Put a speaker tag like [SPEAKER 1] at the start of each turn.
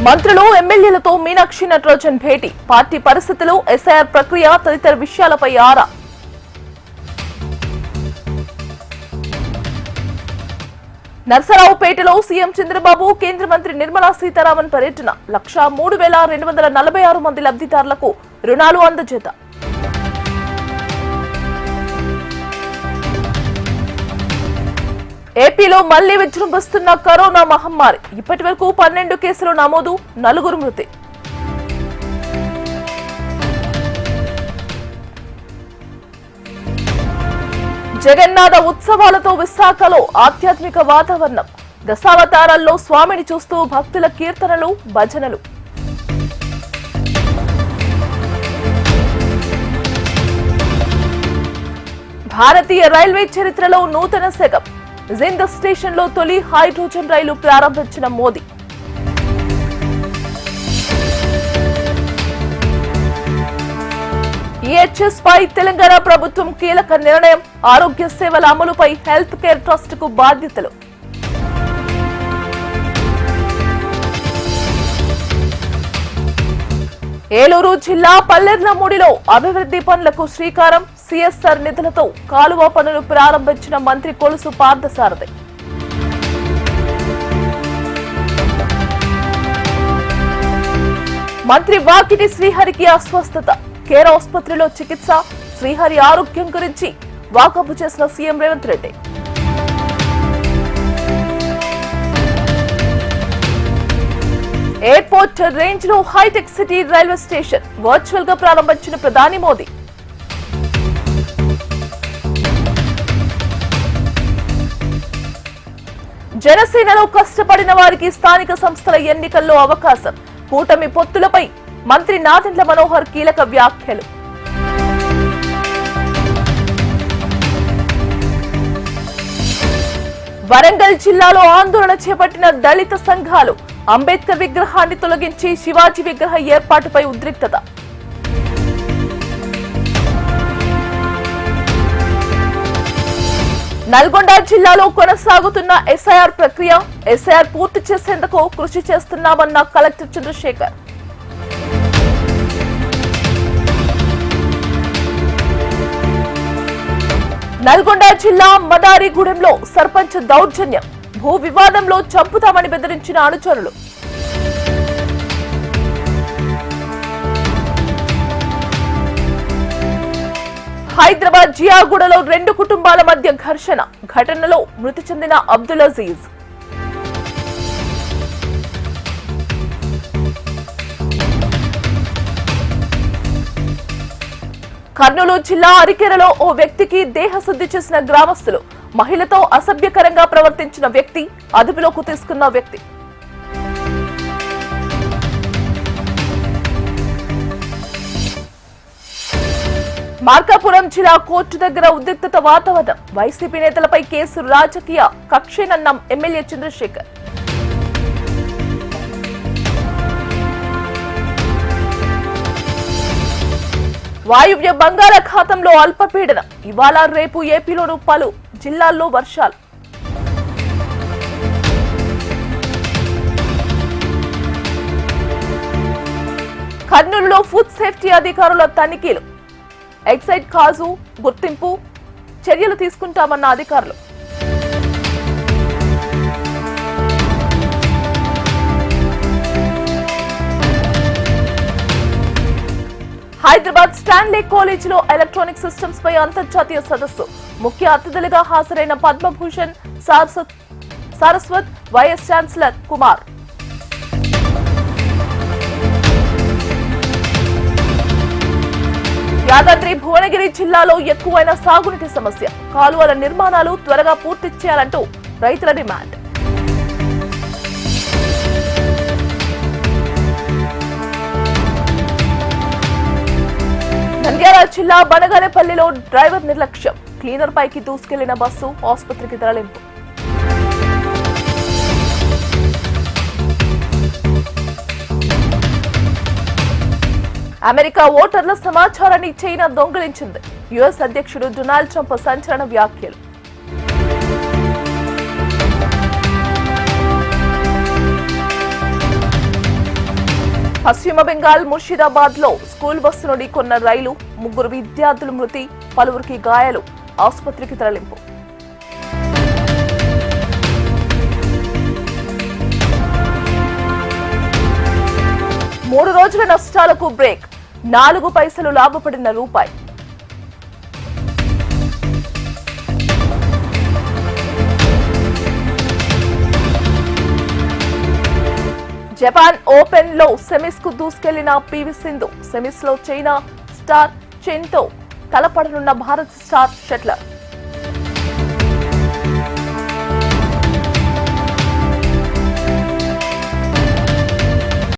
[SPEAKER 1] మంత్రులు ఎమ్మెల్యేలతో మీనాక్షి నటరాజన్ భేటీ, పార్టీ పరిస్థితులు, ఎస్ఐఆర్ ప్రక్రియ తదితర విషయాలపై ఆరా. నర్సరావుపేటలో సీఎం చంద్రబాబు, కేంద్ర మంత్రి నిర్మలా సీతారామన్ పర్యటన. 1,03,246 మంది లబ్ధిదారులకు రుణాలు అందజేత. ఏపీలో మళ్లీ విజృంభిస్తున్న కరోనా మహమ్మారి. ఇప్పటి వరకు 12 కేసులు నమోదు, 4 మృతి. జగన్నాథ ఉత్సవాలతో విశాఖలో ఆధ్యాత్మిక వాతావరణం. దశావతారాల్లో స్వామిని చూస్తూ భక్తుల కీర్తనలు, భజనలు. భారతీయ రైల్వే చరిత్రలో నూతన శకం. జింద్ స్టేషన్ లో తొలి హైడ్రోజన్ రైలు ప్రారంభించిన మోదీ. ఈహెచ్ఎస్ పై తెలంగాణ ప్రభుత్వం కీలక నిర్ణయం. ఆరోగ్య సేవల అమలుపై హెల్త్ కేర్ ట్రస్ట్ కు బాధ్యతలు. ఏలూరు జిల్లా పల్లెర్లమూడిలో అభివృద్ధి పనులకు శ్రీకారం. సిఎస్ఆర్ నిధులతో కాలువ పనులు ప్రారంభించిన మంత్రి కొలుసు పార్థసారథి. మంత్రి వాకిటి శ్రీహరికి అస్వస్థత. కేర్ ఆసుపత్రిలో చికిత్స. శ్రీహరి ఆరోగ్యం గురించి వాకబు చేసిన CM Revanth Reddy. Airport range లో hitech city railway station virtual గా ప్రారంభించిన ప్రధాని మోదీ. జనసేనలో కష్టపడిన వారికి స్థానిక సంస్థల ఎన్నికల్లో అవకాశం. కూటమి పొత్తులపై మంత్రి నాదెండ్ల మనోహర్ కీలక వ్యాఖ్యలు. వరంగల్ జిల్లాలో ఆందోళన చేపట్టిన దళిత సంఘాలు. అంబేద్కర్ విగ్రహాన్ని తొలగించి శివాజీ విగ్రహ ఏర్పాటుపై ఉద్రిక్తత. నల్గొండ జిల్లాలో కొనసాగుతున్న ఎస్ఐఆర్ ప్రక్రియ. ఎస్ఐఆర్ పూర్తి చేసేందుకు కృషి చేస్తున్నామన్న కలెక్టర్ చంద్రశేఖర్. నల్గొండ జిల్లా మదారిగూడెంలో సర్పంచ్ దౌర్జన్యం. భూ వివాదంలో చంపుతామని బెదిరించిన అనుచరులు. హైదరాబాద్ జియాగూడలో 2 కుటుంబాల మధ్య ఘర్షణ. ఘటనలో మృతి చెందిన అబ్దుల్ అజీజ్. కర్నూలు జిల్లా అరికెరలో ఓ వ్యక్తికి దేహశుద్ధి చేసిన గ్రామస్తులు. మహిళతో అసభ్యకరంగా ప్రవర్తించిన వ్యక్తి అదుపులోకి తీసుకున్న వ్యక్తి. మార్కాపురం జిల్లా కోర్టు దగ్గర ఉద్రిక్తత వాతావరణం. వైసీపీ నేతలపై కేసు, రాజకీయ కక్షేనన్న ఎమ్మెల్యే చంద్రశేఖర్. వాయువ్య బంగాళాఖాతంలో అల్పపీడనం. ఇవాళ రేపు ఏపీలోని పలు జిల్లాల్లో వర్షాలు. కర్నూలులో ఫుడ్ సేఫ్టీ అధికారుల తనిఖీలు. ఎక్సైజ్ కాజు గుర్తింపు చర్యలు తీసుకుంటామన్న అధికారులు. హైదరాబాద్ స్టాన్లీ కాలేజీలో ఎలక్ట్రానిక్ సిస్టమ్స్ పై అంతర్జాతీయ సదస్సు. ముఖ్య అతిథులుగా హాజరైన పద్మభూషణ్ సారస్వత్, వైఎస్ ఛాన్సలర్ కుమార్. యాదాద్రి భువనగిరి జిల్లాలో ఎక్కువైన సాగునీటి సమస్య. కాలువల నిర్మాణాలు త్వరగా పూర్తి చేయాలంటూ రైతుల డిమాండ్. నంద్యాల జిల్లా బనగానేపల్లిలో డ్రైవర్ నిర్లక్ష్యం. క్లీనర్ పైకి దూసుకెళ్లిన బస్సు ఆసుపత్రికి తరలింపు. అమెరికా ఓటర్ల సమాచారాన్ని చైనా దొంగిలించింది. యుఎస్ అధ్యక్షుడు డొనాల్డ్ ట్రంప్ సంచలన వ్యాఖ్యలు. పశ్చిమ బెంగాల్ ముర్షిదాబాద్ లో స్కూల్ బస్సును ఢీకొన్న రైలు 3 విద్యార్థులు మృతి, పలువురికి గాయాలు, ఆసుపత్రికి తరలింపు. మూడు రోజుల నష్టాలకు బ్రేక్, 4 పైసలు లాభపడిన రూపాయి. జపాన్ ఓపెన్ లో సెమీస్ కు దూసుకెళ్లిన పివి సింధు, సెమీస్ లో చైనా స్టార్ చెన్తో తలపడనున్న భారత్ స్టార్ షట్లర్.